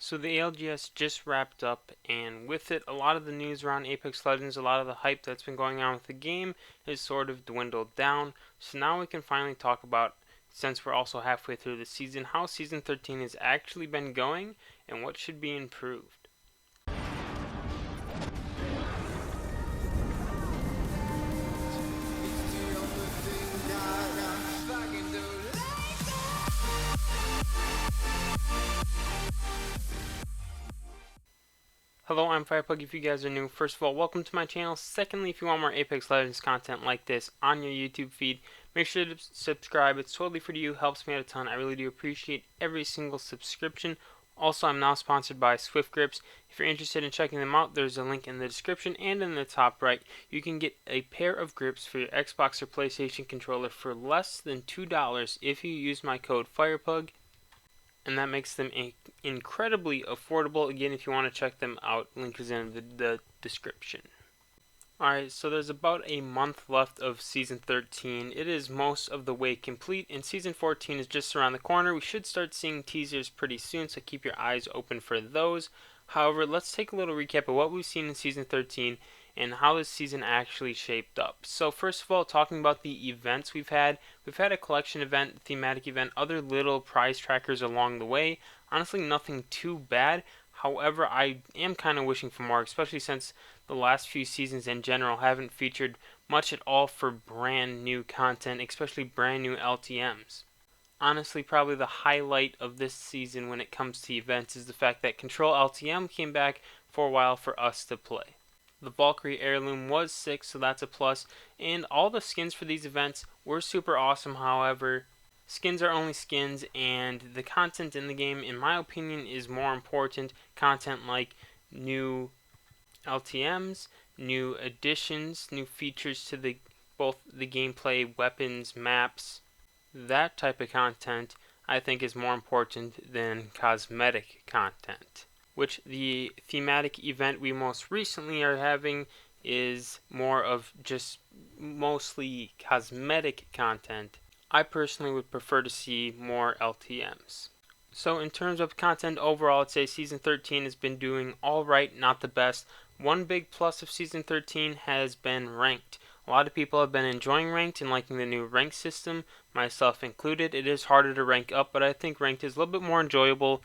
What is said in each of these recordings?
So the ALGS just wrapped up, and with it, a lot of the news around Apex Legends, a lot of the hype that's been going on with the game has sort of dwindled down. So now we can finally talk about, since we're also halfway through the season, how Season 13 has actually been going and what should be improved. Hello, I'm FirePug. If you guys are new, first of all, welcome to my channel. Secondly, if you want more Apex Legends content like this on your YouTube feed, make sure to subscribe. It's totally free to you, helps me out a ton. I really do appreciate every single subscription. Also, I'm now sponsored by Swift Grips. If you're interested in checking them out, there's a link in the description and in the top right. You can get a pair of grips for your Xbox or PlayStation controller for less than $2 if you use my code FirePug. And that makes them incredibly affordable. Again, if you want to check them out, link is in the description. Alright, so there's about a month left of Season 13. It is most of the way complete, and Season 14 is just around the corner. We should start seeing teasers pretty soon, so keep your eyes open for those. However, let's take a little recap of what we've seen in Season 13 and how this season actually shaped up. So first of all, talking about the events we've had a collection event, thematic event, other little prize trackers along the way. Honestly, nothing too bad. However, I am kind of wishing for more, especially since the last few seasons in general haven't featured much at all for brand new content, especially brand new LTMs. Honestly, probably the highlight of this season when it comes to events is the fact that Control LTM came back for a while for us to play. The Valkyrie heirloom was sick, so that's a plus, and all the skins for these events were super awesome. However, skins are only skins, and the content in the game, in my opinion, is more important. Content like new LTMs, new additions, new features to both the gameplay, weapons, maps. That type of content I think is more important than cosmetic content, which the thematic event we most recently are having is more of just mostly cosmetic content. I personally would prefer to see more LTMs. So in terms of content overall, I'd say Season 13 has been doing alright, not the best. One big plus of Season 13 has been ranked. A lot of people have been enjoying ranked and liking the new rank system, myself included. It is harder to rank up, but I think ranked is a little bit more enjoyable,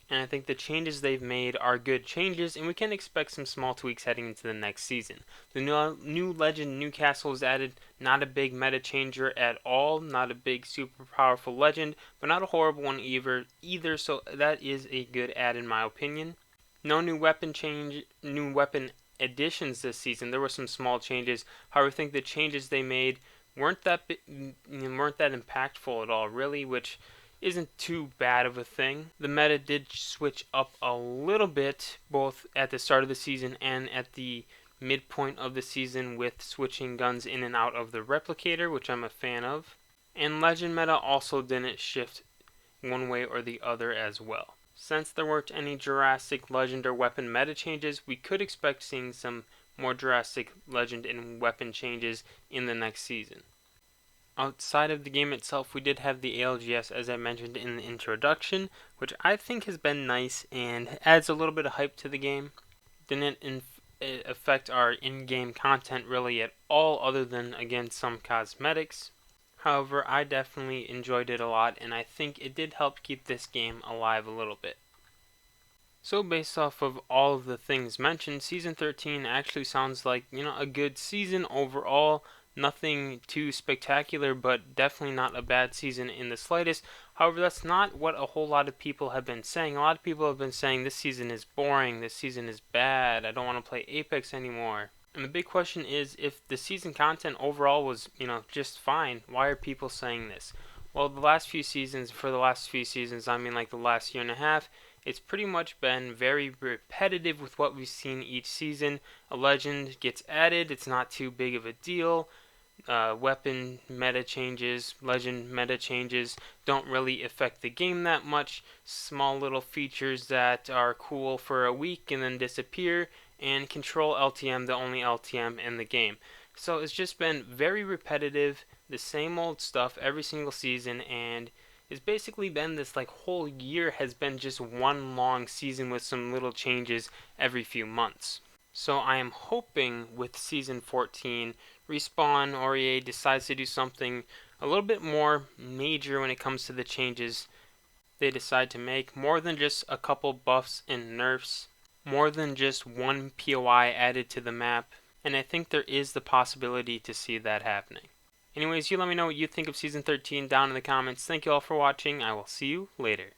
and I think the changes they've made are good changes, and we can expect some small tweaks heading into the next season. The new legend Newcastle is added, not a big meta changer at all, not a big super powerful legend, but not a horrible one either, so that is a good add in my opinion. No new weapon additions this season. There were some small changes. However, I think the changes they made weren't that impactful at all, really, which isn't too bad of a thing. The meta did switch up a little bit, both at the start of the season and at the midpoint of the season, with switching guns in and out of the replicator, which I'm a fan of. And legend meta also didn't shift one way or the other as well. Since there weren't any Jurassic legend or weapon meta changes, we could expect seeing some more Jurassic legend and weapon changes in the next season. Outside of the game itself, we did have the ALGS, as I mentioned in the introduction, which I think has been nice and adds a little bit of hype to the game. Didn't affect our in-game content really at all, other than, again, some cosmetics. However, I definitely enjoyed it a lot, and I think it did help keep this game alive a little bit. So based off of all of the things mentioned, Season 13 actually sounds like, a good season overall. Nothing too spectacular, but definitely not a bad season in the slightest. However, that's not what a whole lot of people have been saying. A lot of people have been saying this season is boring, this season is bad, I don't want to play Apex anymore. And the big question is, if the season content overall was, just fine, why are people saying this? Well, for the last few seasons, I mean like the last year and a half, it's pretty much been very repetitive with what we've seen each season. A legend gets added, it's not too big of a deal. Weapon meta changes, legend meta changes don't really affect the game that much. Small little features that are cool for a week and then disappear, and Control LTM, the only LTM in the game. So it's just been very repetitive, the same old stuff every single season, and it's basically been this like whole year has been just one long season with some little changes every few months. So I am hoping with Season 14, Respawn or EA decides to do something a little bit more major when it comes to the changes they decide to make, more than just a couple buffs and nerfs, more than just one POI added to the map, and I think there is the possibility to see that happening. Anyways, you let me know what you think of Season 13 down in the comments. Thank you all for watching. I will see you later.